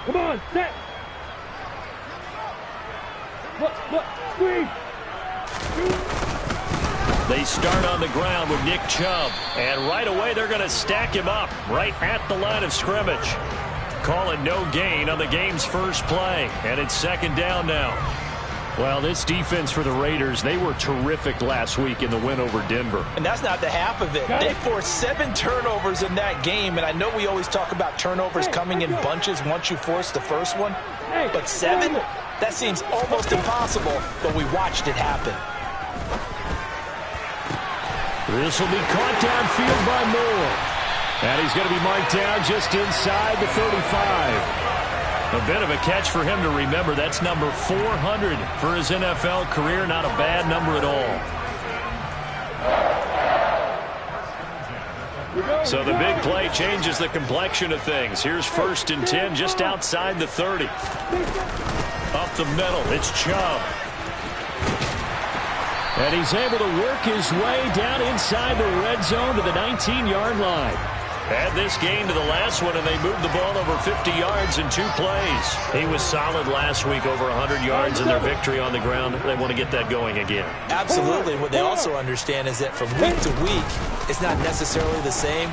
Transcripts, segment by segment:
Come on, set. Look, squeeze. They start on the ground with Nick Chubb. And right away, they're going to stack him up right at the line of scrimmage. Calling no gain on the game's first play. And it's second down now. Well, this defense for the Raiders, they were terrific last week in the win over Denver. And that's not the half of it. They forced 7 turnovers in that game. And I know we always talk about turnovers coming in bunches once you force the first one. But 7? That seems almost impossible, but we watched it happen. This will be caught downfield by Moore. And he's going to be marked down just inside the 35. A bit of a catch for him to remember. That's number 400 for his NFL career. Not a bad number at all. So the big play changes the complexion of things. Here's 1st and 10 just outside the 30. Up the middle, it's Chubb. And he's able to work his way down inside the red zone to the 19-yard line. Add this game to the last one, and they moved the ball over 50 yards in 2 plays. He was solid last week, over 100 yards in their victory on the ground. They want to get that going again. Absolutely. What they also understand is that from week to week, it's not necessarily the same,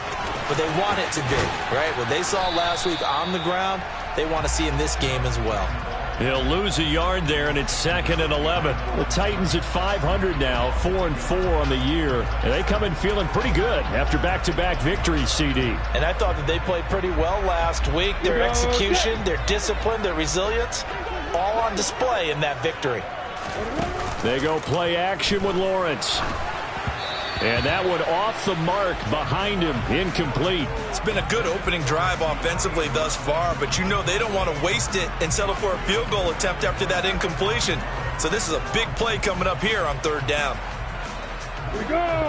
but they want it to be, right? What they saw last week on the ground, they want to see in this game as well. He'll lose a yard there, and it's 2nd and 11. The Titans at 500 now, 4-4 on the year. And they come in feeling pretty good after back-to-back victories, CD. And I thought that they played pretty well last week. Their execution, their discipline, their resilience, all on display in that victory. They go play action with Lawrence. And that one off the mark behind him, incomplete. It's been a good opening drive offensively thus far, but you know they don't want to waste it and settle for a field goal attempt after that incompletion. So this is a big play coming up here on 3rd down.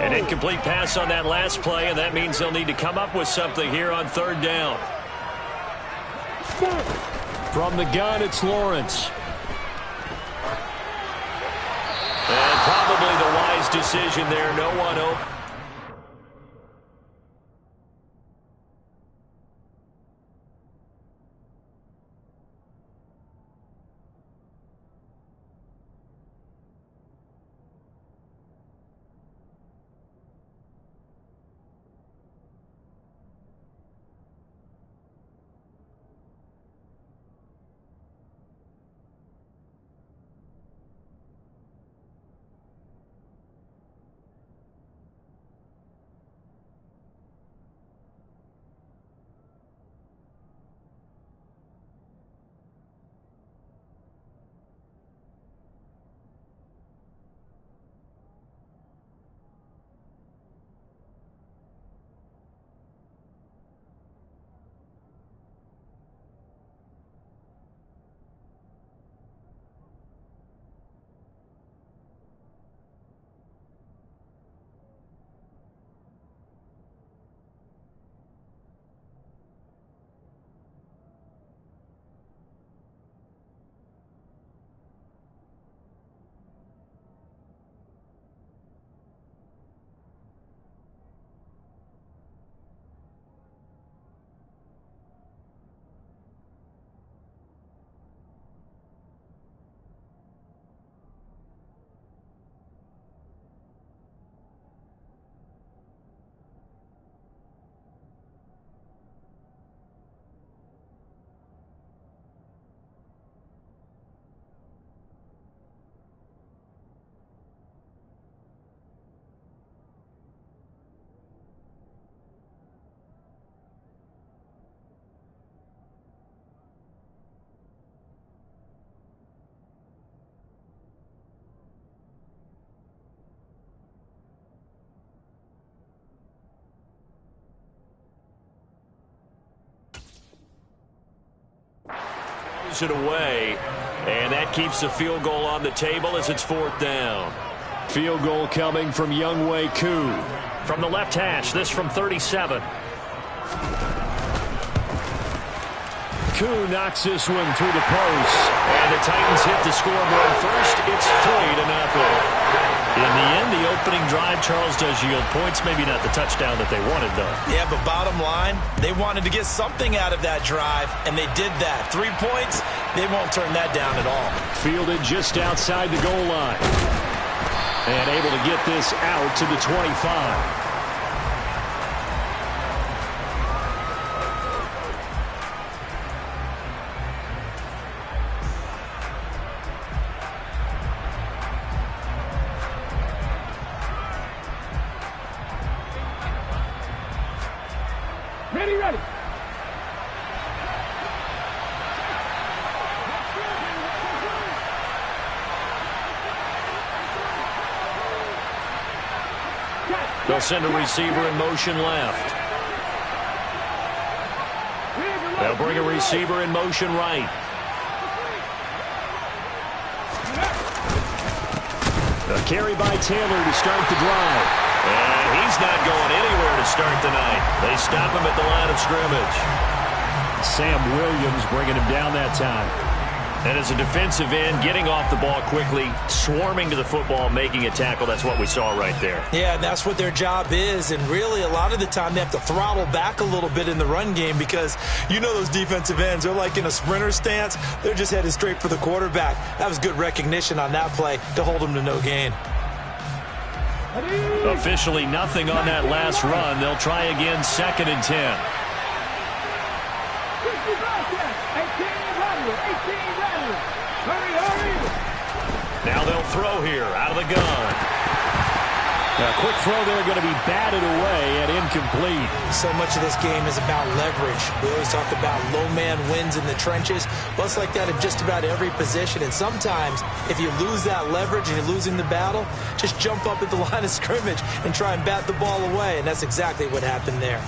An incomplete pass on that last play, and that means they'll need to come up with something here on 3rd down. From the gun, it's Lawrence. And probably the wise decision there. No one open. It away, and that keeps the field goal on the table as it's 4th down. Field goal coming from Younghoe Koo. From the left hash, this from 37. Koo knocks this one through the post. And the Titans hit the scoreboard first. It's 3-0. In the end, the opening drive, Charles, does yield points. Maybe not the touchdown that they wanted, though. Yeah, but bottom line, they wanted to get something out of that drive, and they did that. 3 points, they won't turn that down at all. Fielded just outside the goal line. And able to get this out to the 25. Ready. They'll send a receiver in motion left. They'll bring a receiver in motion right. A carry by Taylor to start the drive. And he's not going anywhere to start tonight. They stop him at the line of scrimmage. Sam Williams bringing him down that time. And as a defensive end, getting off the ball quickly, swarming to the football, making a tackle, that's what we saw right there. Yeah, and that's what their job is. And really, a lot of the time, they have to throttle back a little bit in the run game because you know those defensive ends, they're like in a sprinter stance. They're just headed straight for the quarterback. That was good recognition on that play to hold him to no gain. Officially nothing on that last run. They'll try again, 2nd and 10. Now they'll throw here out of the gun. A quick throw there, going to be batted away and incomplete. So much of this game is about leverage. We always talk about low man wins in the trenches. Well, it's like that in just about every position. And sometimes, if you lose that leverage and you're losing the battle, just jump up at the line of scrimmage and try and bat the ball away. And that's exactly what happened there.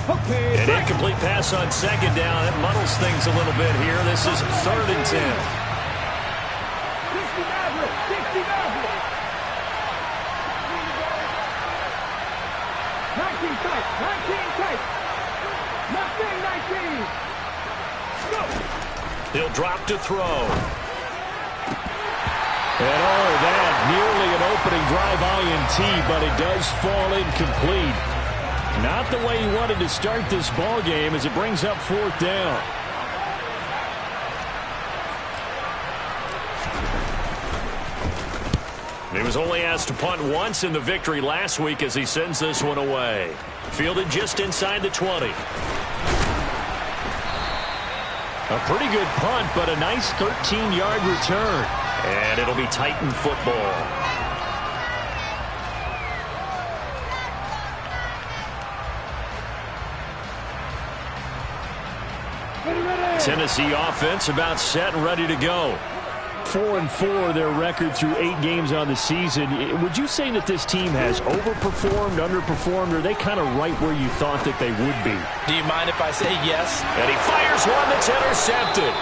An incomplete pass on 2nd down. It muddles things a little bit here. This is 3rd and 10. 19 tight. 19. Go. He'll drop to throw. And that nearly an opening drive INT, but it does fall incomplete. Not the way he wanted to start this ball game as it brings up 4th down. He was only asked to punt once in the victory last week as he sends this one away. Fielded just inside the 20. A pretty good punt, but a nice 13-yard return. And it'll be Titan football. Tennessee offense about set and ready to go. 4-4 their record through 8 games on the season. Would you say that this team has overperformed, underperformed, or are they kind of right where you thought that they would be? Do you mind if I say yes? And he fires one that's intercepted.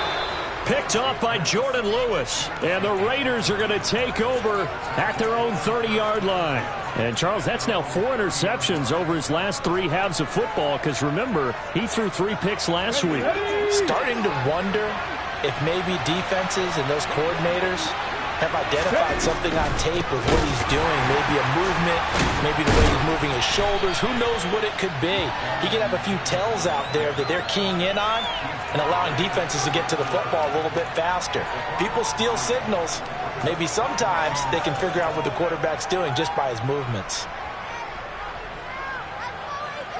Picked off by Jordan Lewis. And the Raiders are going to take over at their own 30-yard line. And, Charles, that's now 4 interceptions over his last 3 halves of football because, remember, he threw 3 picks last week. Starting to wonder if maybe defenses and those coordinators have identified something on tape with what he's doing. Maybe a movement, maybe the way he's moving his shoulders. Who knows what it could be? He could have a few tells out there that they're keying in on and allowing defenses to get to the football a little bit faster. People steal signals. Maybe sometimes they can figure out what the quarterback's doing just by his movements.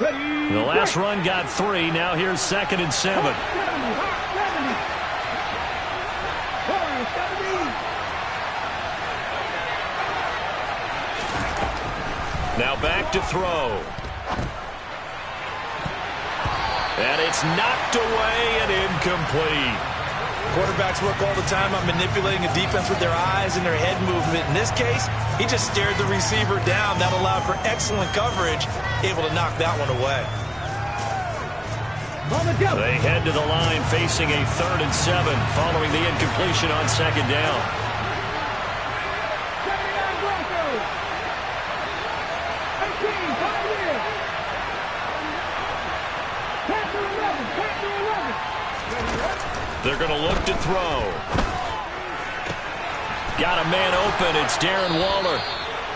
The last run got 3. Now here's 2nd and 7. Now back to throw. And it's knocked away and incomplete. Quarterbacks work all the time on manipulating a defense with their eyes and their head movement. In this case, he just stared the receiver down. That allowed for excellent coverage, able to knock that one away. They head to the line facing a 3rd and 7 following the incompletion on 2nd down. They're going to look to throw. Got a man open. It's Darren Waller.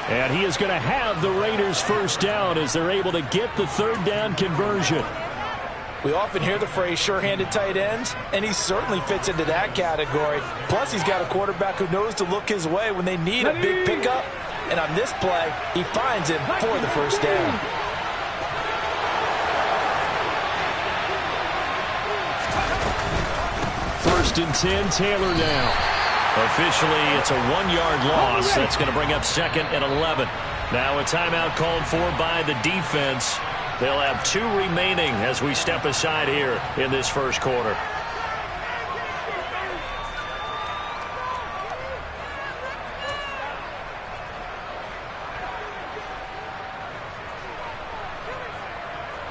And he is going to have the Raiders first down as they're able to get the third down conversion. We often hear the phrase sure-handed tight ends, and he certainly fits into that category. Plus, he's got a quarterback who knows to look his way when they need a big pickup. And on this play, he finds him for the first down. First and 10, Taylor now. Officially, it's a 1-yard loss. That's going to bring up second and 11. Now a timeout called for by the defense. They'll have 2 remaining as we step aside here in this first quarter.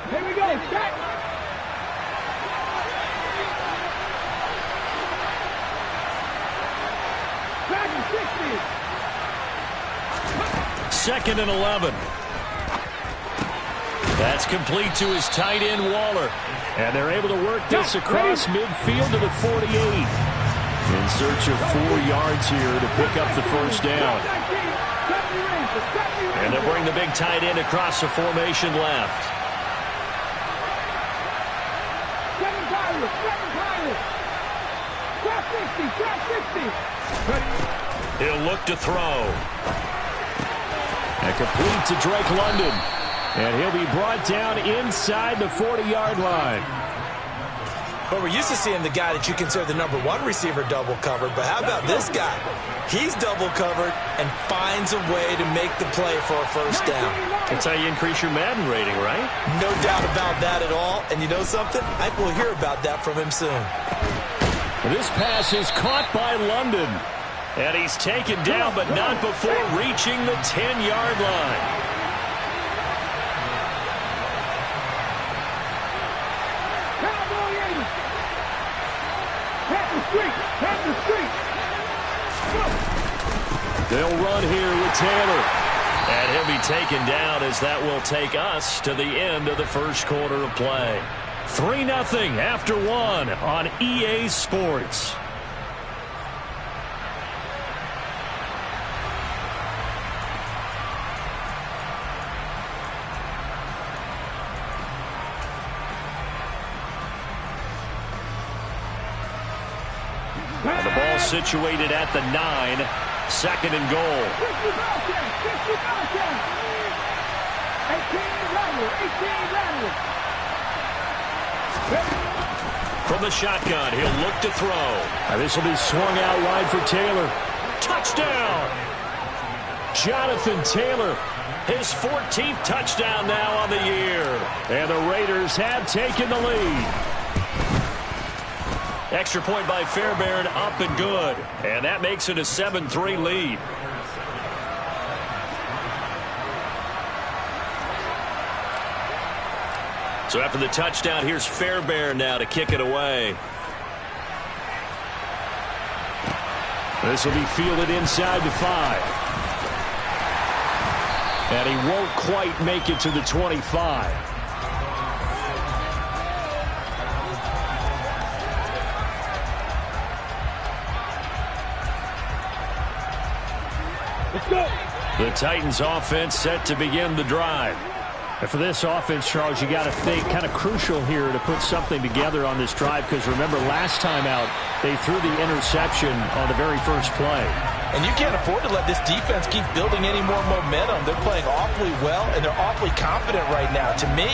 Here we go. Set. Second and 11. That's complete to his tight end, Waller. And they're able to work this across midfield to the 48. In search of 4 yards here to pick up the first down. And they'll bring the big tight end across the formation left. He'll look to throw. And complete to Drake London. And he'll be brought down inside the 40-yard line. But we're used to seeing the guy that you consider the #1 receiver double covered. But how about this guy? He's double covered and finds a way to make the play for a first down. That's how you increase your Madden rating, right? No doubt about that at all. And you know something? I think we'll hear about that from him soon. This pass is caught by London. And he's taken down, but not before reaching the 10-yard line. They'll run here with Taylor. And he'll be taken down as that will take us to the end of the first quarter of play. 3-0 after 1 on EA Sports. And the ball situated at the 9. Second and goal. From the shotgun, he'll look to throw. And this will be swung out wide for Taylor. Touchdown! Jonathan Taylor, his 14th touchdown now on the year. And the Raiders have taken the lead. Extra point by Fairbairn, up and good. And that makes it a 7-3 lead. So after the touchdown, here's Fairbairn now to kick it away. This will be fielded inside the 5. And he won't quite make it to the 25. Let's go. The Titans offense set to begin the drive. And for this offense, Charles, you got to think kind of crucial here to put something together on this drive, because remember last time out they threw the interception on the very first play. And you can't afford to let this defense keep building any more momentum. They're playing awfully well, and they're awfully confident right now. To me,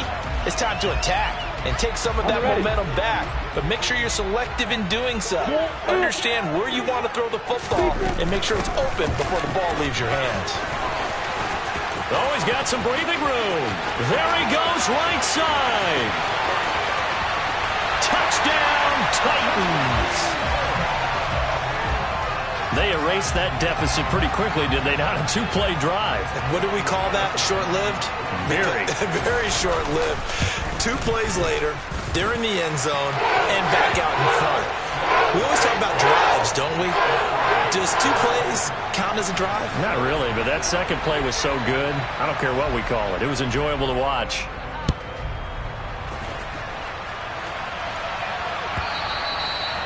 it's time to attack and take some of that momentum back. But make sure you're selective in doing so. Understand where you want to throw the football and make sure it's open before the ball leaves your hands. Oh, he's got some breathing room. There he goes, right side. Touchdown, Titans. They erased that deficit pretty quickly, did they not? A 2-play drive. What do we call that? Short-lived? Very. Very short-lived. 2 plays later, they're in the end zone and back out in front. We always talk about drives, don't we? Does 2 plays count as a drive? Not really, but that second play was so good. I don't care what we call it. It was enjoyable to watch.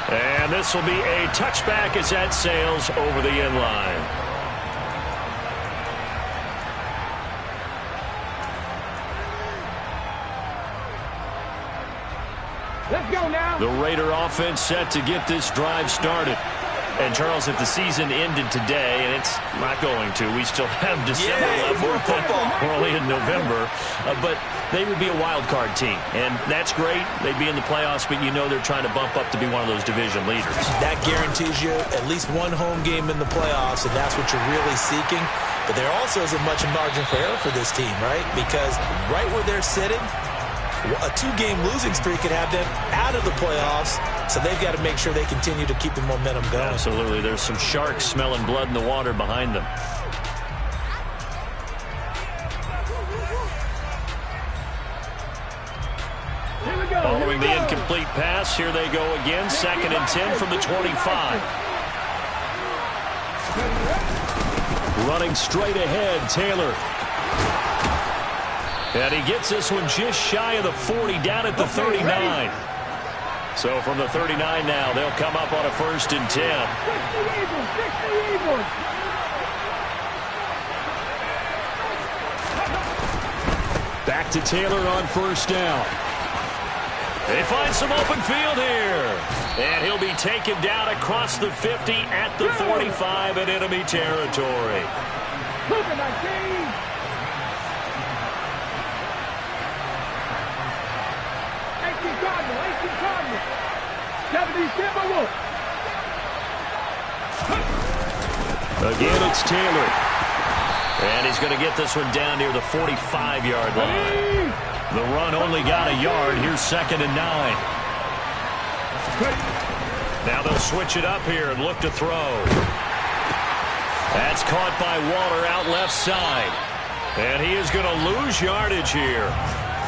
And this will be a touchback as that sails over the end line. Let's go now. The Raider offense set to get this drive started. And, Charles, if the season ended today, and it's not going to, we still have December left. We're only in November. But they would be a wild card team. And that's great. They'd be in the playoffs, but you know they're trying to bump up to be one of those division leaders. That guarantees you at least one home game in the playoffs, and that's what you're really seeking. But there also isn't much margin for error for this team, right? Because right where they're sitting, a 2-game losing streak could have them out of the playoffs, so they've got to make sure they continue to keep the momentum going. Absolutely. There's some sharks smelling blood in the water behind them. Following the incomplete pass, here they go again. 2nd and 10 from the 25. Running straight ahead, Taylor. And he gets this one just shy of the 40, down at the 39. So from the 39 now, they'll come up on a 1st and 10. Back to Taylor on 1st down. They find some open field here. And he'll be taken down across the 50 at the 45 in enemy territory. Again, it's Taylor. And he's going to get this one down near the 45-yard line. The run only got a yard. Here's 2nd and 9. Now they'll switch it up here and look to throw. That's caught by Waller out left side. And he is going to lose yardage here.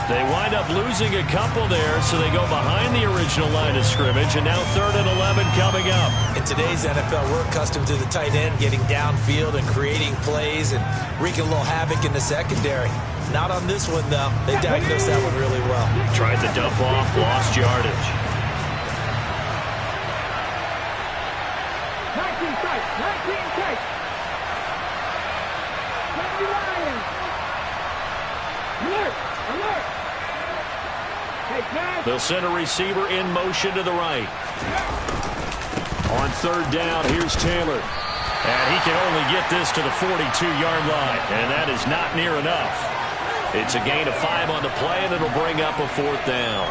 They wind up losing a couple there, so they go behind the original line of scrimmage, and now 3rd and 11 coming up. In today's NFL, we're accustomed to the tight end getting downfield and creating plays and wreaking a little havoc in the secondary. Not on this one, though. They diagnosed that one really well. Tried to dump off, lost yardage. 19 tight, 19 tight. 70 Lions. Alert, alert. They'll send a receiver in motion to the right. On 3rd down, here's Taylor. And he can only get this to the 42-yard line, and that is not near enough. It's a gain of 5 on the play, and it'll bring up a 4th down.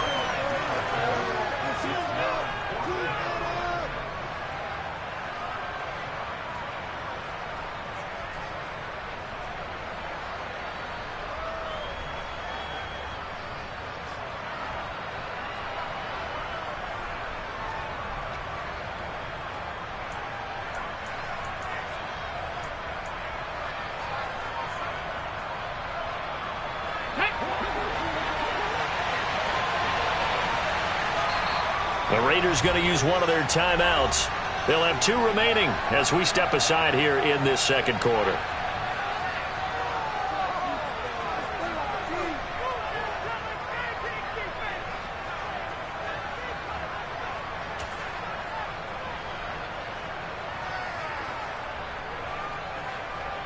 The Raiders going to use one of their timeouts. They'll have 2 remaining as we step aside here in this 2nd quarter.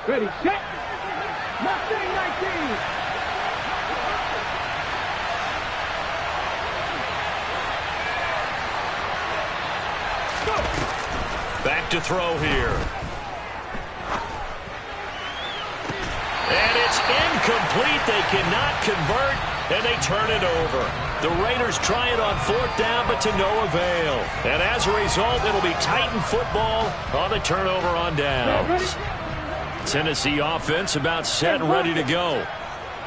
Ready, set. Mustang 19. Back to throw here. And it's incomplete. They cannot convert, and they turn it over. The Raiders try it on 4th down, but to no avail. And as a result, it'll be Titan football on the turnover on downs. Tennessee offense about set and ready to go.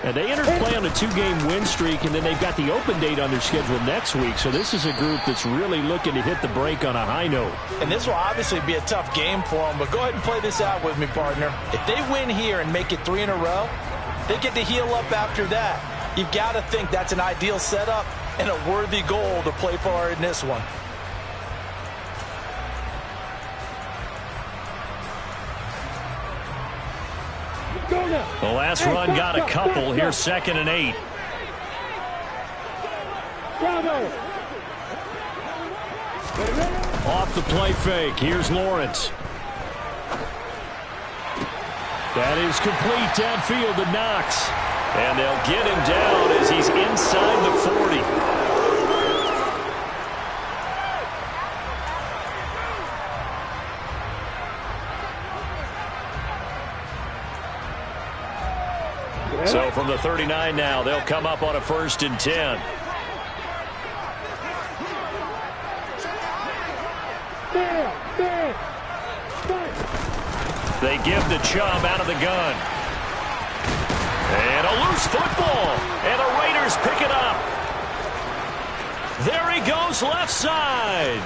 And they entered play on a 2-game win streak, and then they've got the open date on their schedule next week. So this is a group that's really looking to hit the break on a high note. And this will obviously be a tough game for them, but go ahead and play this out with me, partner. If they win here and make it 3 in a row, they get to heal up after that. You've got to think that's an ideal setup and a worthy goal to play for in this one. The last run got a couple. Here's 2nd and 8. Off the play fake. Here's Lawrence. That is complete downfield to Knox. And they'll get him down as he's inside the 40. So from the 39 now, they'll come up on a 1st and 10. They give to Chubb out of the gun. And a loose football. And the Raiders pick it up. There he goes left side.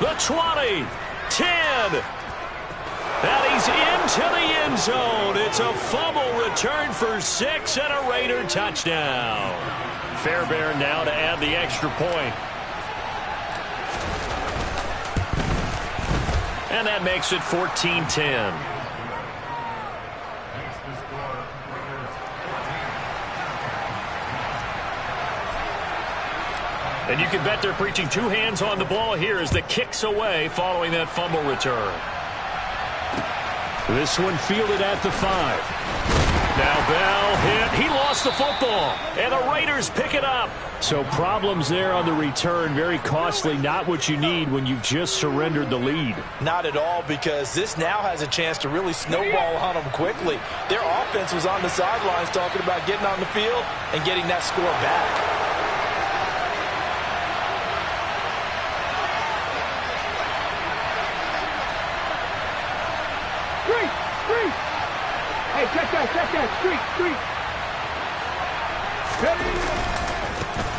The 20, 10. And he's into the end zone. It's a fumble return for 6 and a Raider touchdown. Fairbairn now to add the extra point. And that makes it 14-10. And you can bet they're preaching 2 hands on the ball here as the kick's away following that fumble return. This one fielded at the 5. Now Bell hit. He lost the football. And the Raiders pick it up. So problems there on the return. Very costly. Not what you need when you've just surrendered the lead. Not at all, because this now has a chance to really snowball on them quickly. Their offense was on the sidelines talking about getting on the field and getting that score back. Hey, check that, street.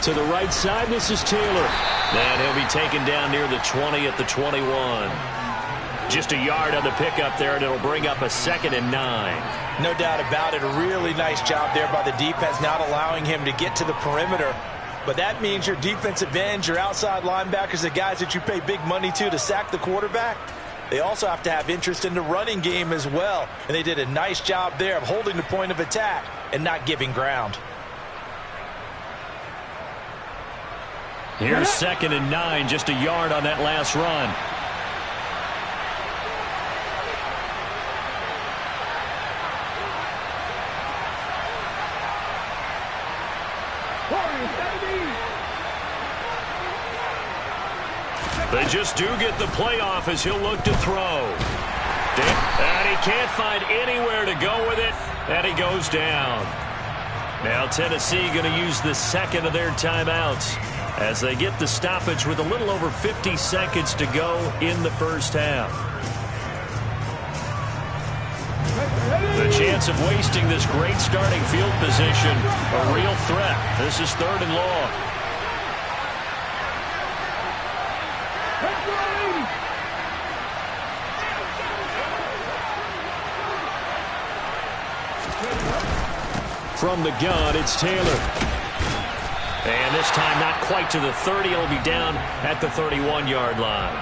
To the right side, this is Taylor. And he'll be taken down near the 20 at the 21. Just a yard on the pickup there, and it'll bring up a 2nd and 9. No doubt about it. A really nice job there by the defense, not allowing him to get to the perimeter. But that means your defensive ends, your outside linebackers, the guys that you pay big money to sack the quarterback, they also have to have interest in the running game as well. And they did a nice job there of holding the point of attack and not giving ground. Here's 2nd and 9, just a yard on that last run. They just do get the playoff as he'll look to throw. And he can't find anywhere to go with it, and he goes down. Now Tennessee going to use the 2nd of their timeouts as they get the stoppage with a little over 50 seconds to go in the first half. The chance of wasting this great starting field position, a real threat. This is 3rd and long. From the gun, it's Taylor. And this time not quite to the 30. It'll be down at the 31-yard line.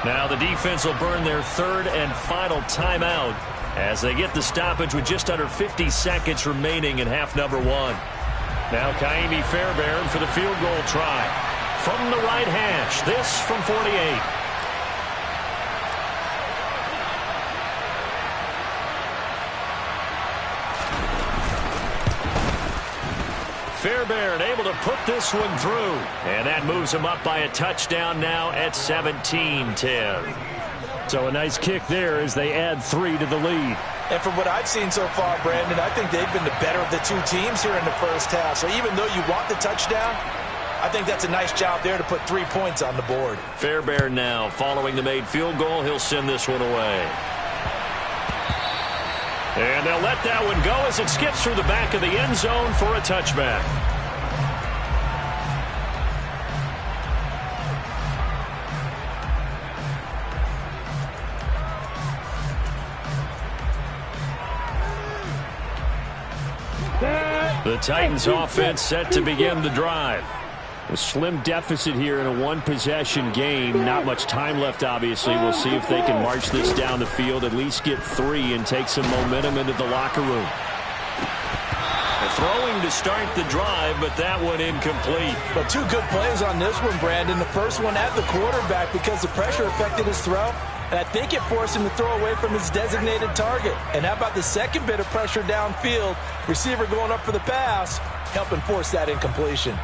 Now the defense will burn their 3rd and final timeout as they get the stoppage with just under 50 seconds remaining in half number 1. Now Kaimi Fairbairn for the field goal try. From the right hash, this from 48. Fairbairn able to put this one through. And that moves him up by a touchdown now at 17-10. So a nice kick there as they add 3 to the lead. And from what I've seen so far, Brandon, I think they've been the better of the 2 teams here in the first half. So even though you want the touchdown, I think that's a nice job there to put 3 points on the board. Fairbairn now following the made field goal. He'll send this one away. And they'll let that one go as it skips through the back of the end zone for a touchback. The Titans offense set to begin the drive. A slim deficit here in a 1-possession game. Not much time left, obviously. We'll see if they can march this down the field, at least get 3 and take some momentum into the locker room. The Throwing to start the drive, but that one incomplete. But two good plays on this one, Brandon. The first one at the quarterback because the pressure affected his throw, and I think it forced him to throw away from his designated target. And how about the second bit of pressure downfield? Receiver going up for the pass, helping force that incompletion.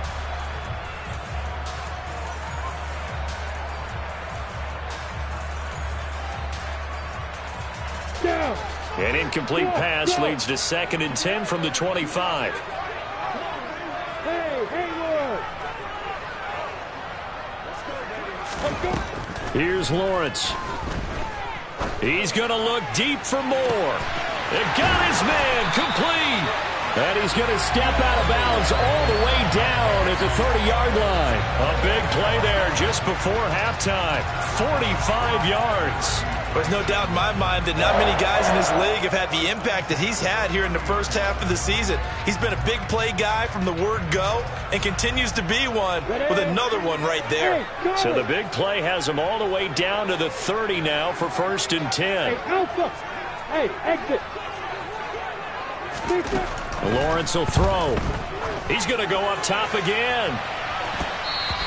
An incomplete pass leads to 2nd and 10 from the 25. Here's Lawrence. He's going to look deep for more. It got his man complete. And he's going to step out of bounds all the way down at the 30-yard line. A big play there just before halftime. 45 yards. There's no doubt in my mind that not many guys in this league have had the impact that he's had here in the first half of the season. He's been a big play guy from the word go and continues to be one with another one right there. So the big play has him all the way down to the 30 now for 1st and 10. Hey, exit. Lawrence will throw. He's going to go up top again.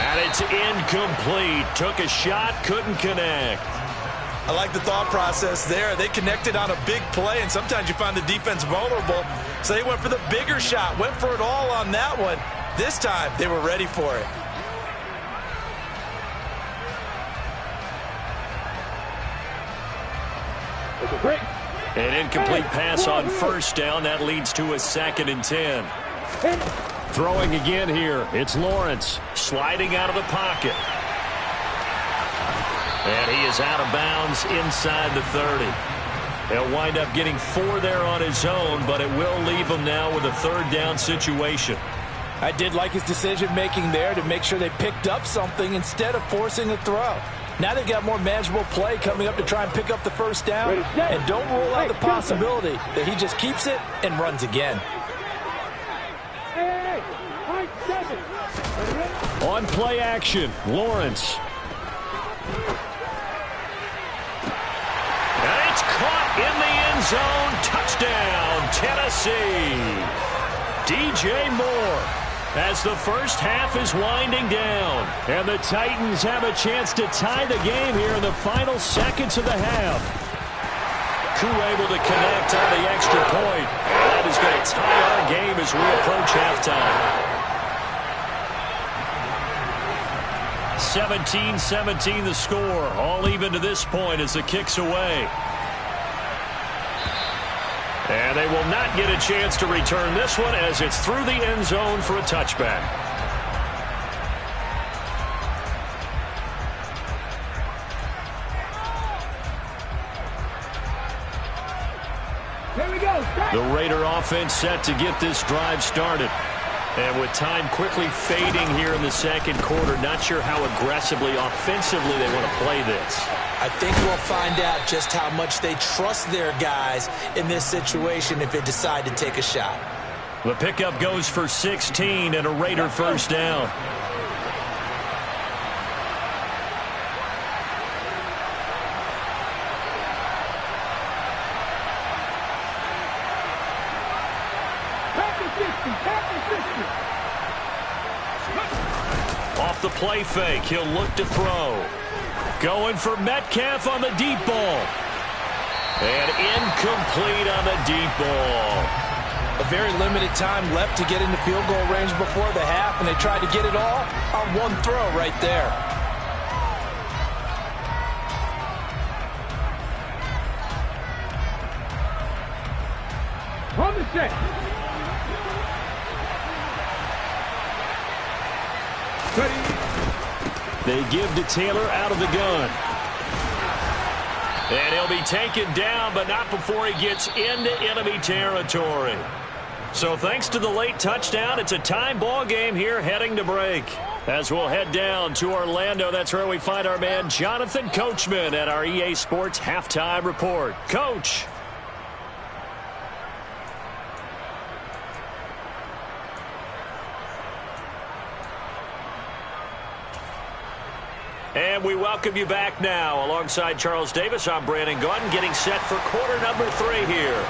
And it's incomplete. Took a shot, couldn't connect. I like the thought process there. They connected on a big play, and sometimes you find the defense vulnerable. So they went for the bigger shot, went for it all on that one. This time, they were ready for it. An incomplete pass on 1st down. That leads to a 2nd and 10. Throwing again here. It's Lawrence sliding out of the pocket. And he is out of bounds inside the 30. He'll wind up getting 4 there on his own, but it will leave him now with a 3rd down situation. I did like his decision-making there to make sure they picked up something instead of forcing a throw. Now they've got more manageable play coming up to try and pick up the 1st down. And don't rule out the possibility that he just keeps it and runs again. On play action, Lawrence. And it's caught in the end zone. Touchdown, Tennessee. DJ Moore. As the first half is winding down. And the Titans have a chance to tie the game here in the final seconds of the half. Koo able to connect on the extra point. And that is going to tie our game as we approach halftime. 17-17 the score. All even to this point as the kick's away. And they will not get a chance to return this one as it's through the end zone for a touchback. Here we go. The Raider offense set to get this drive started. And with time quickly fading here in the 2nd quarter, not sure how aggressively, offensively they want to play this. I think we'll find out just how much they trust their guys in this situation if they decide to take a shot. The pickup goes for 16 and a Raider 1st down. Off the play fake, he'll look to throw. Going for Metcalf on the deep ball. And incomplete on the deep ball. A very limited time left to get into field goal range before the half, and they tried to get it all on one throw right there. On the set. They give to Taylor out of the gun. And he'll be taken down, but not before he gets into enemy territory. So thanks to the late touchdown, it's a time ball game here heading to break. As we'll head down to Orlando, that's where we find our man Jonathan Coachman at our EA Sports Halftime Report. Coach. And we welcome you back now. Alongside Charles Davis, I'm Brandon Gaudin, getting set for quarter number 3 here.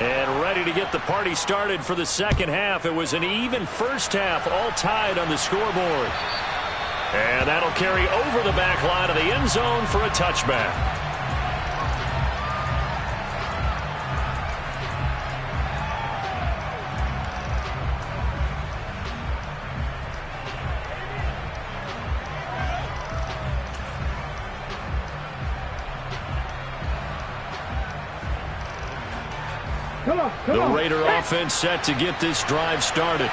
And ready to get the party started for the second half. It was an even first half, all tied on the scoreboard. And that'll carry over the back line of the end zone for a touchback. The Raider offense set to get this drive started.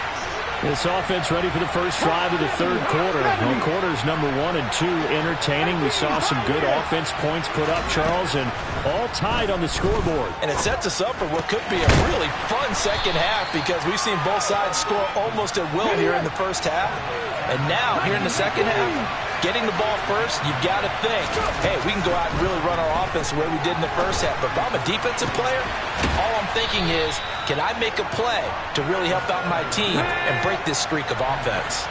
This offense ready for the first drive of the third quarter. Well, quarters number 1 and 2 entertaining. We saw some good offense points put up, Charles, and all tied on the scoreboard. And it sets us up for what could be a really fun second half because we've seen both sides score almost at will here in the first half. And now, here in the second half, getting the ball first, you've got to think, hey, we can go out and really run our offense the way we did in the first half. But if I'm a defensive player, all I'm thinking is, can I make a play to really help out my team and break this streak of offense?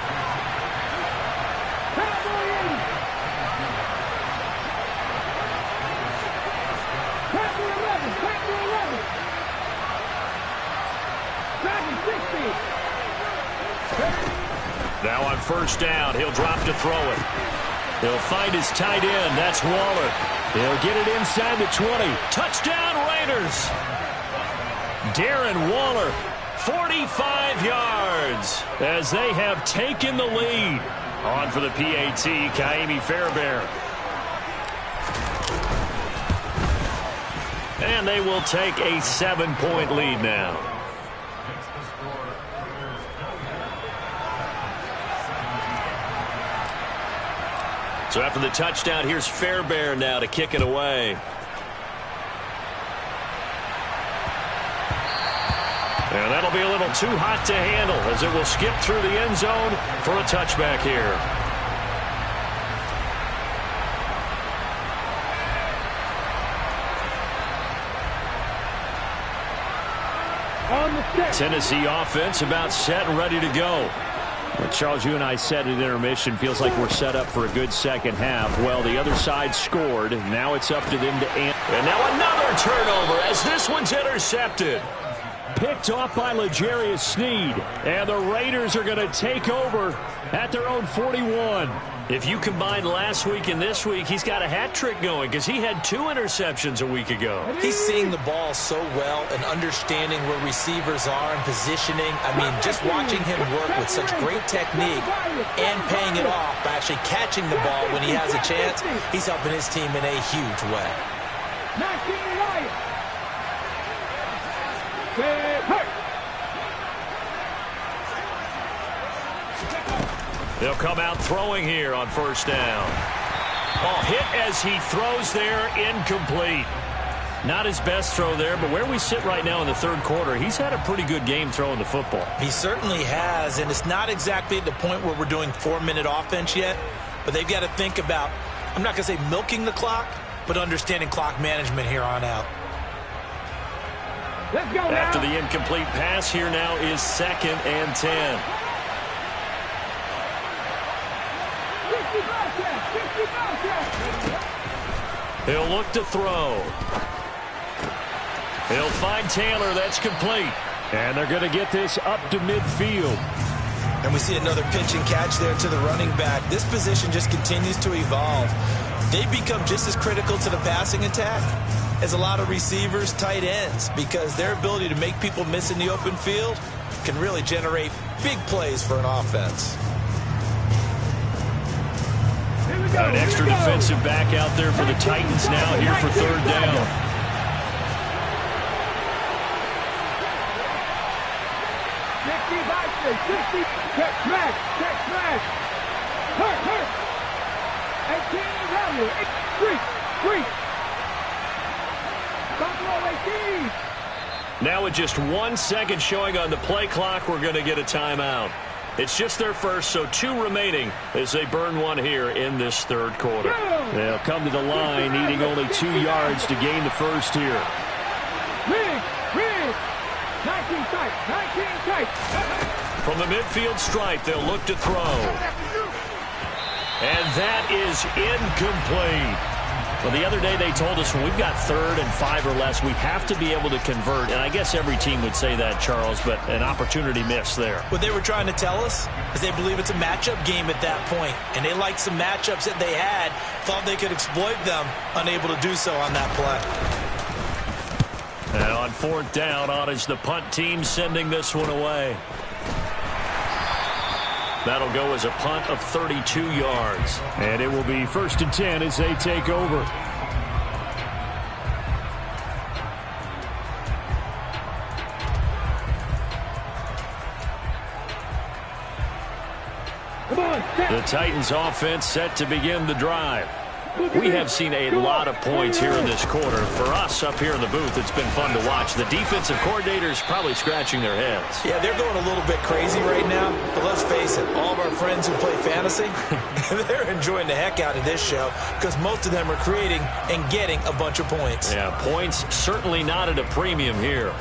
Now on first down, he'll drop to throw it. He'll find his tight end. That's Waller. He'll get it inside the 20. Touchdown, Raiders! Darren Waller, 45 yards as they have taken the lead. On for the PAT, Kaimi Fairbairn. And they will take a 7-point lead now. So after the touchdown, here's Fairbairn now to kick it away. And that'll be a little too hot to handle as it will skip through the end zone for a touchback here. Tennessee offense about set and ready to go. Well, Charles, you and I said at intermission, feels like we're set up for a good second half. Well, the other side scored. Now it's up to them to answer. And now another turnover as this one's intercepted. Picked off by L'Jarius Sneed. And the Raiders are going to take over at their own 41. If you combine last week and this week, he's got a hat trick going because he had 2 interceptions a week ago. He's seeing the ball so well and understanding where receivers are and positioning. I mean, just watching him work with such great technique and paying it off by actually catching the ball when he has a chance, he's helping his team in a huge way. They'll come out throwing here on first down. Oh, hit as he throws there, incomplete. Not his best throw there, but where we sit right now in the third quarter, he's had a pretty good game throwing the football. He certainly has, and it's not exactly at the point where we're doing 4-minute offense yet, but they've got to think about, I'm not going to say milking the clock, but understanding clock management here on out. Let's go now. After the incomplete pass, here now is 2nd and 10. He'll look to throw. He'll find Taylor. That's complete. And they're going to get this up to midfield. And we see another pitch and catch there to the running back. This position just continues to evolve. They become just as critical to the passing attack as a lot of receivers, tight ends, because their ability to make people miss in the open field can really generate big plays for an offense. Got an extra defensive back out there for the Titans now here for third down. Now with just 1 second showing on the play clock, we're going to get a timeout. It's just their first, so 2 remaining as they burn 1 here in this third quarter. They'll come to the line, needing only 2 yards to gain the first here. 19 tight. From the midfield stripe, they'll look to throw. And that is incomplete. Well, the other day they told us when we've got 3rd and 5 or less, we have to be able to convert. And I guess every team would say that, Charles, but an opportunity missed there. What they were trying to tell us is they believe it's a matchup game at that point. And they liked some matchups that they had, thought they could exploit them, unable to do so on that play. And on 4th down, on is the punt team sending this one away. That'll go as a punt of 32 yards. And it will be 1st and 10 as they take over. Come on, The Titans offense set to begin the drive. We have seen a lot of points here in this quarter. For us up here in the booth, it's been fun to watch. The defensive coordinators probably scratching their heads. Yeah, they're going a little bit crazy right now. But let's face it, all of our friends who play fantasy, they're enjoying the heck out of this show because most of them are creating and getting a bunch of points. Yeah, points certainly not at a premium here.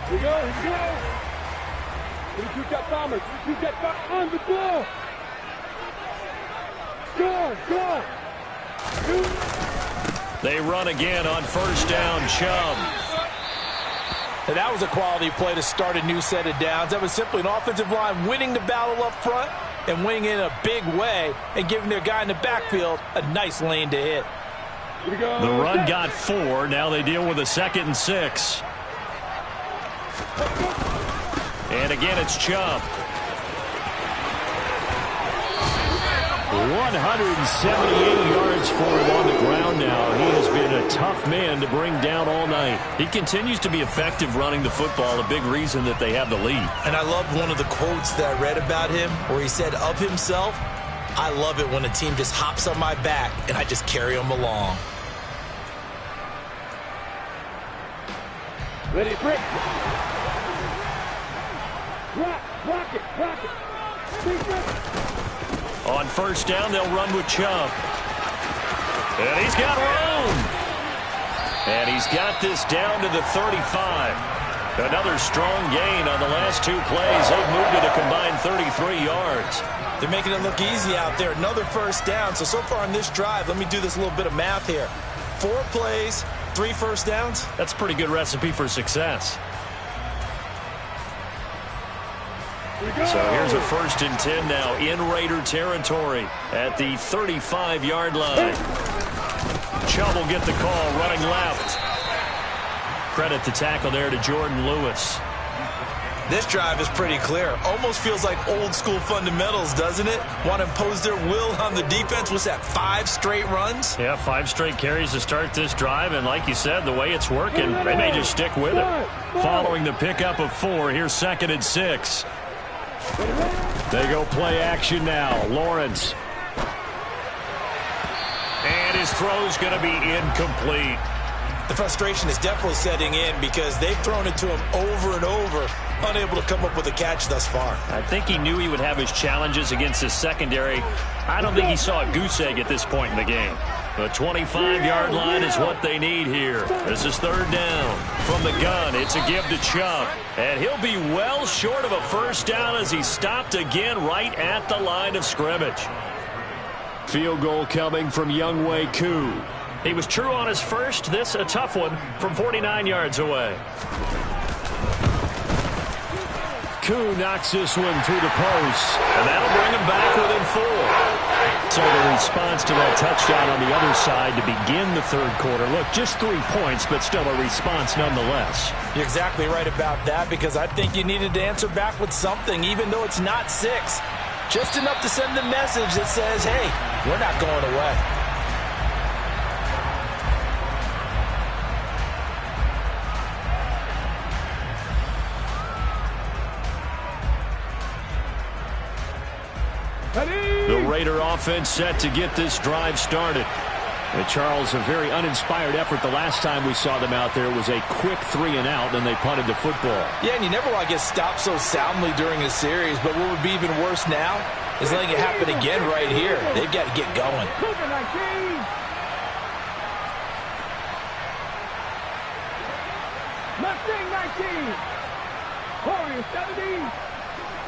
Here we go, here we go. Shoot that Thomas. Shoot that Thomas on the ball. Go. They run again on 1st down, Chubb. And that was a quality play to start a new set of downs. That was simply an offensive line winning the battle up front and winning it in a big way and giving their guy in the backfield a nice lane to hit. Here we go. The run got 4. Now they deal with a 2nd and 6. And again, it's Chubb. 178 yards for him on the ground now. He has been a tough man to bring down all night. He continues to be effective running the football, a big reason that they have the lead. And I loved one of the quotes that I read about him where he said of himself, I love it when a team just hops on my back and I just carry them along. Let it break. Block it. On 1st down, they'll run with Chubb. And he's got room. And he's got this down to the 35. Another strong gain on the last 2 plays. They've moved it a combined 33 yards. They're making it look easy out there. Another 1st down. So far on this drive, let me do this little bit of math here. 4 plays, 3 1st downs. That's a pretty good recipe for success. So here's a 1st and 10 now in Raider territory at the 35-yard line. Chubb will get the call running left. Credit the tackle there to Jordan Lewis. This drive is pretty clear. Almost feels like old school fundamentals, doesn't it? Want to impose their will on the defense. What's that, 5 straight runs? Yeah, 5 straight carries to start this drive. And like you said, the way it's working, they may just stick with it. Following the pickup of 4, here's 2nd and 6. They go play action now. Lawrence. And his throw's going to be incomplete. The frustration is definitely setting in because they've thrown it to him over and over, unable to come up with a catch thus far. I think he knew he would have his challenges against his secondary. I don't think he saw a goose egg at this point in the game. The 25-yard line is what they need here. This is 3rd down. From the gun, it's a give to Chubb. And he'll be well short of a 1st down as he stopped again right at the line of scrimmage. Field goal coming from Younghoe Koo. He was true on his first. This a tough one from 49 yards away. Koo knocks this one through the post. And that'll bring him back within 4. So the response to that touchdown on the other side to begin the 3rd quarter. Look, just 3 points, but still a response nonetheless. You're exactly right about that because I think you needed to answer back with something, even though it's not 6. Just enough to send the message that says, hey, we're not going away. The Raider offense set to get this drive started. And Charles, a very uninspired effort the last time we saw them out there was a quick 3 and out, and they punted the football. Yeah, and you never want to get stopped so soundly during a series, but what would be even worse now is letting it happen again right here. They've got to get going. Mustang 19. Warriors 70.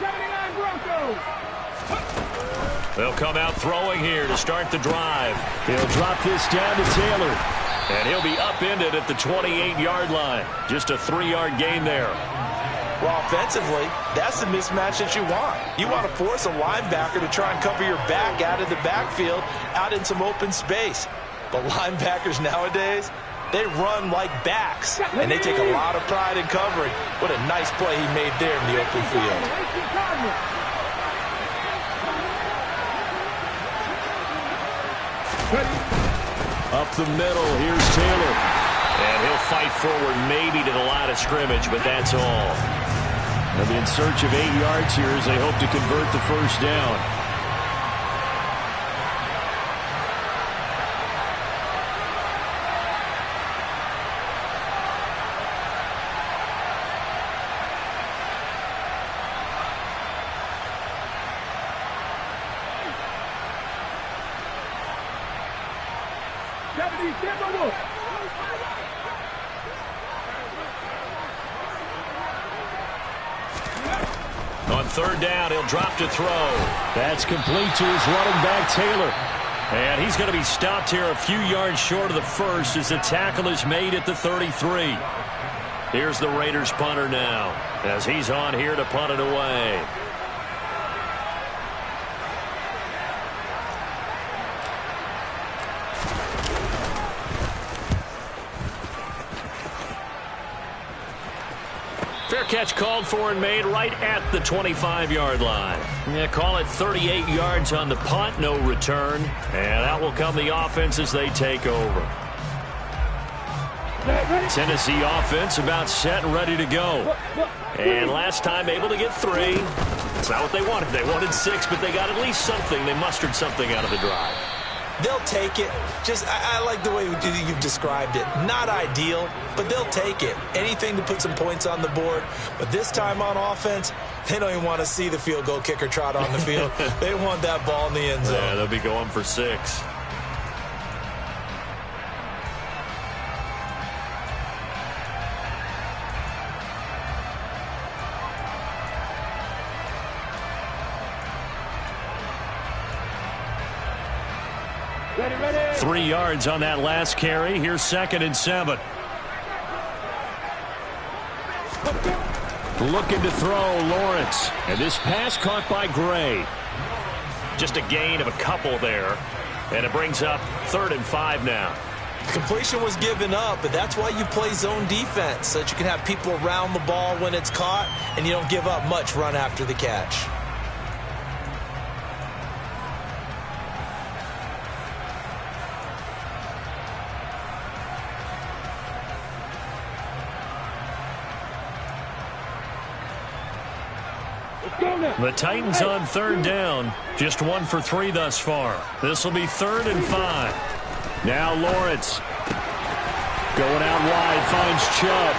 79 Broncos. They'll come out throwing here to start the drive. He'll drop this down to Taylor. And he'll be upended at the 28-yard line. Just a 3-yard gain there. Well, offensively, that's the mismatch that you want. You want to force a linebacker to try and cover your back out of the backfield, out in some open space. But linebackers nowadays, they run like backs, and they take a lot of pride in covering. What a nice play he made there in the open field. Up the middle, here's Taylor. And he'll fight forward maybe to the line of scrimmage, but that's all. They'll be in search of 8 yards here as they hope to convert the first down. On third down, he'll drop to throw. That's complete to his running back, Taylor. And he's going to be stopped here a few yards short of the first as the tackle is made at the 33. Here's the Raiders punter now as he's on here to punt it away. Fair catch called for and made right at the 25-yard line. Yeah, call it 38 yards on the punt, no return. And out will come the offense as they take over. Tennessee offense about set and ready to go. And last time able to get 3. That's not what they wanted. They wanted 6, but they got at least something. They mustered something out of the drive. They'll take it. I like the way you've described it. Not ideal, but they'll take it. Anything to put some points on the board. But this time on offense, they don't even want to see the field goal kicker trot on the field. They want that ball in the end zone. Yeah, they'll be going for 6. Ready. 3 yards on that last carry. Here's 2nd and 7. Looking to throw, Lawrence. And this pass caught by Gray. Just a gain of a couple there. And it brings up 3rd and 5 now. Completion was given up, but that's why you play zone defense, so that you can have people around the ball when it's caught, and you don't give up much run after the catch. The Titans on 3rd down. Just 1 for 3 thus far. This will be 3rd and 5. Now Lawrence. Going out wide, finds Chubb.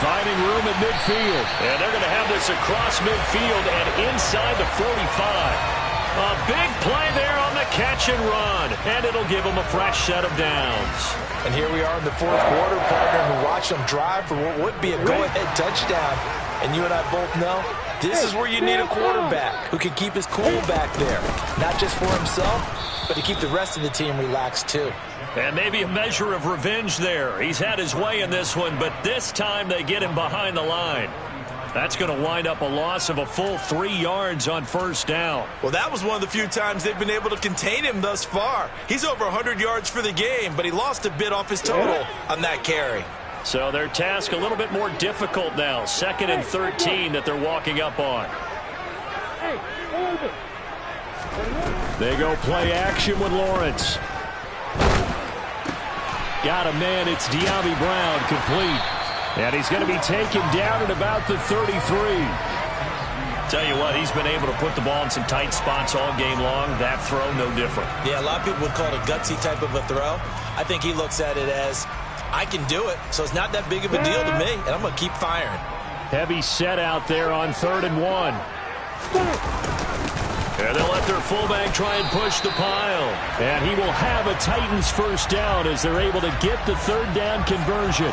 Finding room at midfield. And they're going to have this across midfield and inside the 45. A big play there on the catch and run. And it'll give them a fresh set of downs. And here we are in the 4th quarter, partner, and watch them drive for what would be a go-ahead touchdown. And you and I both know this is where you need a quarterback who can keep his cool back there. Not just for himself, but to keep the rest of the team relaxed too. And maybe a measure of revenge there. He's had his way in this one, but this time they get him behind the line. That's going to wind up a loss of a full 3 yards on 1st down. Well, that was one of the few times they've been able to contain him thus far. He's over 100 yards for the game, but he lost a bit off his total on that carry. So their task a little bit more difficult now. 2nd and 13 that they're walking up on. They go play action with Lawrence. Got a man. It's De'Ami Brown, complete. And he's going to be taken down at about the 33. Tell you what, he's been able to put the ball in some tight spots all game long. That throw, no different. Yeah, a lot of people would call it a gutsy type of a throw. I think he looks at it as, I can do it, so it's not that big of a deal to me, and I'm going to keep firing. Heavy set out there on 3rd and 1. And they'll let their fullback try and push the pile. And he will have a Titans 1st down as they're able to get the 3rd down conversion.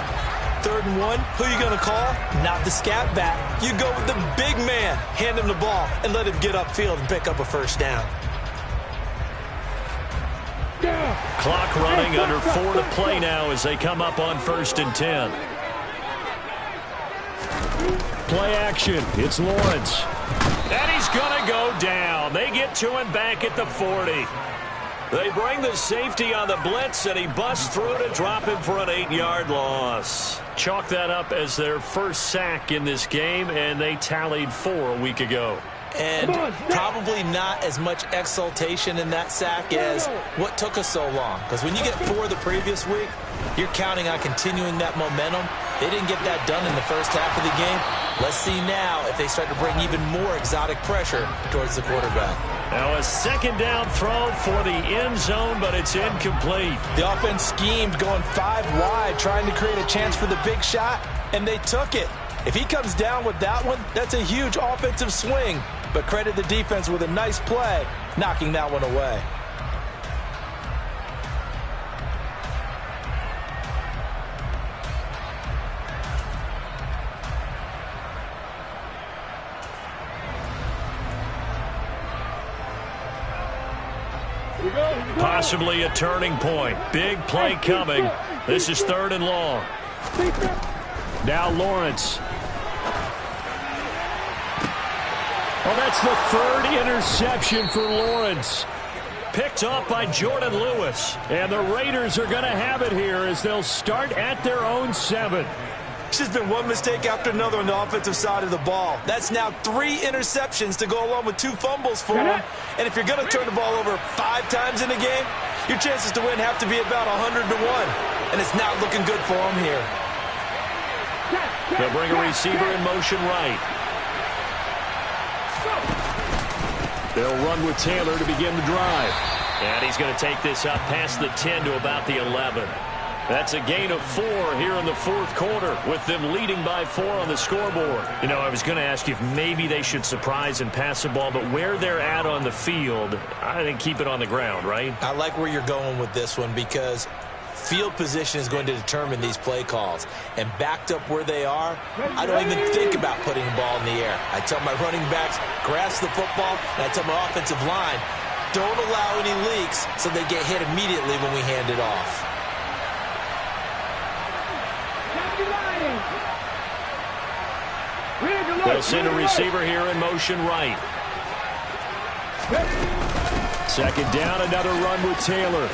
3rd and 1, who are you going to call? Not the scat back. You go with the big man. Hand him the ball and let him get upfield and pick up a first down. Clock running, under 4 to play now as they come up on 1st and 10. Play action. It's Lawrence. And he's going to go down. They get to him back at the 40. They bring the safety on the blitz, and he busts through to drop him for an 8-yard loss. Chalk that up as their first sack in this game, and they tallied 4 a week ago. And probably not as much exultation in that sack as what took us so long. Because when you get 4 the previous week, you're counting on continuing that momentum. They didn't get that done in the first half of the game. Let's see now if they start to bring even more exotic pressure towards the quarterback. Now a 2nd down throw for the end zone, but it's incomplete. The offense schemed going 5 wide, trying to create a chance for the big shot, and they took it. If he comes down with that one, that's a huge offensive swing. But credit the defense with a nice play, knocking that one away. Possibly a turning point. Big play coming. This is 3rd and long. Now Lawrence. Well, that's the 3rd interception for Lawrence. Picked off by Jordan Lewis. And the Raiders are going to have it here as they'll start at their own 7. It's just been one mistake after another on the offensive side of the ball. That's now 3 interceptions to go along with 2 fumbles for him. And if you're going to turn the ball over 5 times in a game, your chances to win have to be about 100 to 1. And it's not looking good for him here. They'll bring a receiver in motion right. They'll run with Taylor to begin the drive. And he's going to take this up past the 10 to about the 11. That's a gain of 4 here in the 4th quarter, with them leading by 4 on the scoreboard. You know, I was going to ask you if maybe they should surprise and pass the ball, but where they're at on the field, I think keep it on the ground, right? I like where you're going with this one because field position is going to determine these play calls. And backed up where they are, I don't even think about putting the ball in the air. I tell my running backs, grasp the football, and I tell my offensive line, don't allow any leaks so they get hit immediately when we hand it off. They'll send a receiver here in motion right. 2nd down, another run with Taylor.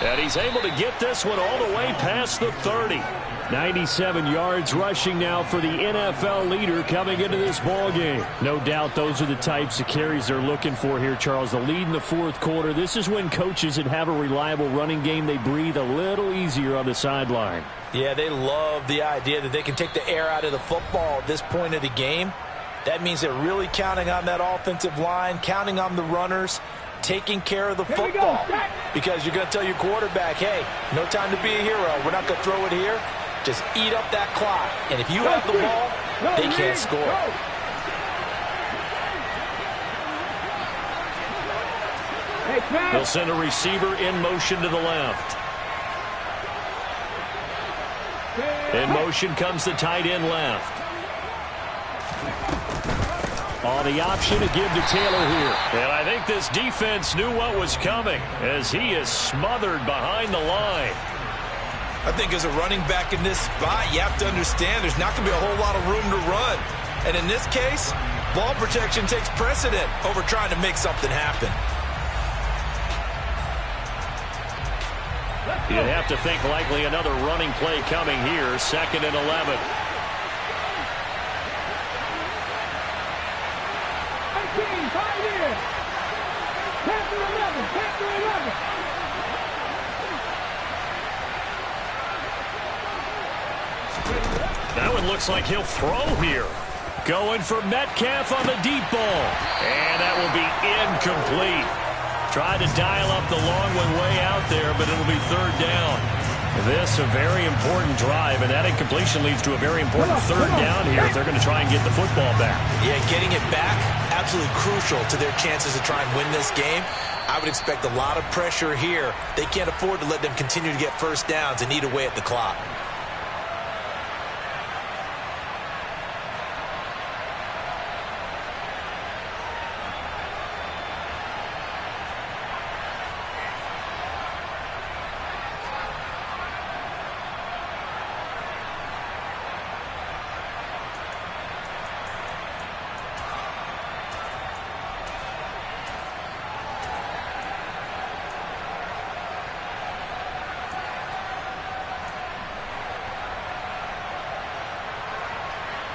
And he's able to get this one all the way past the 30. 97 yards rushing now for the NFL leader coming into this ball game. No doubt those are the types of carries they're looking for here, Charles. The lead in the 4th quarter. This is when coaches that have a reliable running game, they breathe a little easier on the sideline. Yeah, they love the idea that they can take the air out of the football at this point of the game. That means they're really counting on that offensive line, counting on the runners, taking care of the football. Because you're going to tell your quarterback, hey, no time to be a hero. We're not going to throw it here. Just eat up that clock. And if you have the ball, they can't score. They'll send a receiver in motion to the left. In motion comes the tight end left. On the option to give to Taylor here. And I think this defense knew what was coming as he is smothered behind the line. I think as a running back in this spot, you have to understand there's not going to be a whole lot of room to run. And in this case, ball protection takes precedent over trying to make something happen. You'd have to think likely another running play coming here. 2nd and 11. That one looks like he'll throw here. Going for Metcalf on the deep ball. And that will be incomplete. Tried to dial up the long one way out there, but it'll be 3rd down. This a very important drive, and that incompletion leads to a very important third down here if they're going to try and get the football back. Yeah, getting it back, absolutely crucial to their chances to try and win this game. I would expect a lot of pressure here. They can't afford to let them continue to get first downs and eat away at the clock.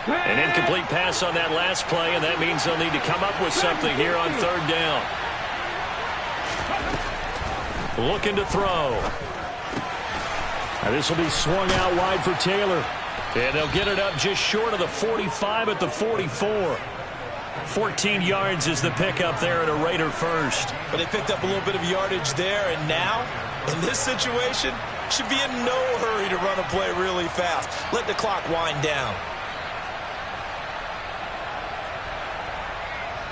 An incomplete pass on that last play, and that means they'll need to come up with something here on third down. Looking to throw. This will be swung out wide for Taylor. And they'll get it up just short of the 45 at the 44. 14 yards is the pickup there at a Raider first. But they picked up a little bit of yardage there, and now, in this situation, should be in no hurry to run a play really fast. Let the clock wind down.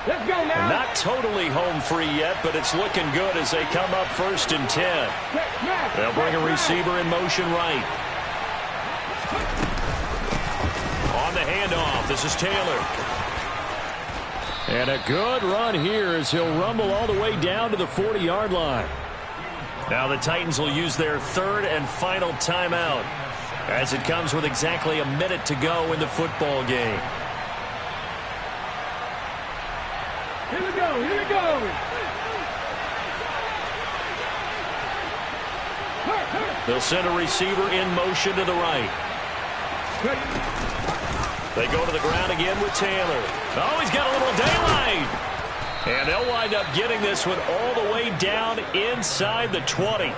Let's go now. Not totally home free yet, but it's looking good as they come up 1st and 10. They'll bring a receiver in motion right. On the handoff, this is Taylor. And a good run here as he'll rumble all the way down to the 40-yard line. Now the Titans will use their third and final timeout as it comes with exactly a minute to go in the football game. Here we go, here we go. They'll send a receiver in motion to the right. They go to the ground again with Taylor. Oh, he's got a little daylight. And they'll wind up getting this one all the way down inside the 20.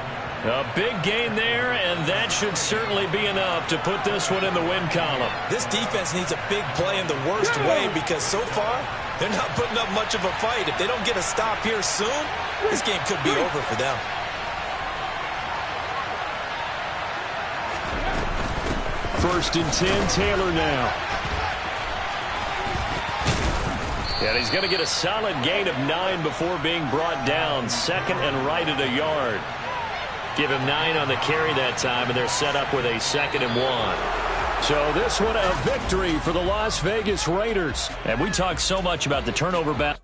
A big gain there, and that should certainly be enough to put this one in the win column. This defense needs a big play in the worst way because so far, they're not putting up much of a fight. If they don't get a stop here soon, this game could be over for them. First and 10, Taylor now. And he's going to get a solid gain of 9 before being brought down. 2nd and right at a yard. Give him 9 on the carry that time, and they're set up with a 2nd and 1. So this one a victory for the Las Vegas Raiders. And we talk so much about the turnover battle.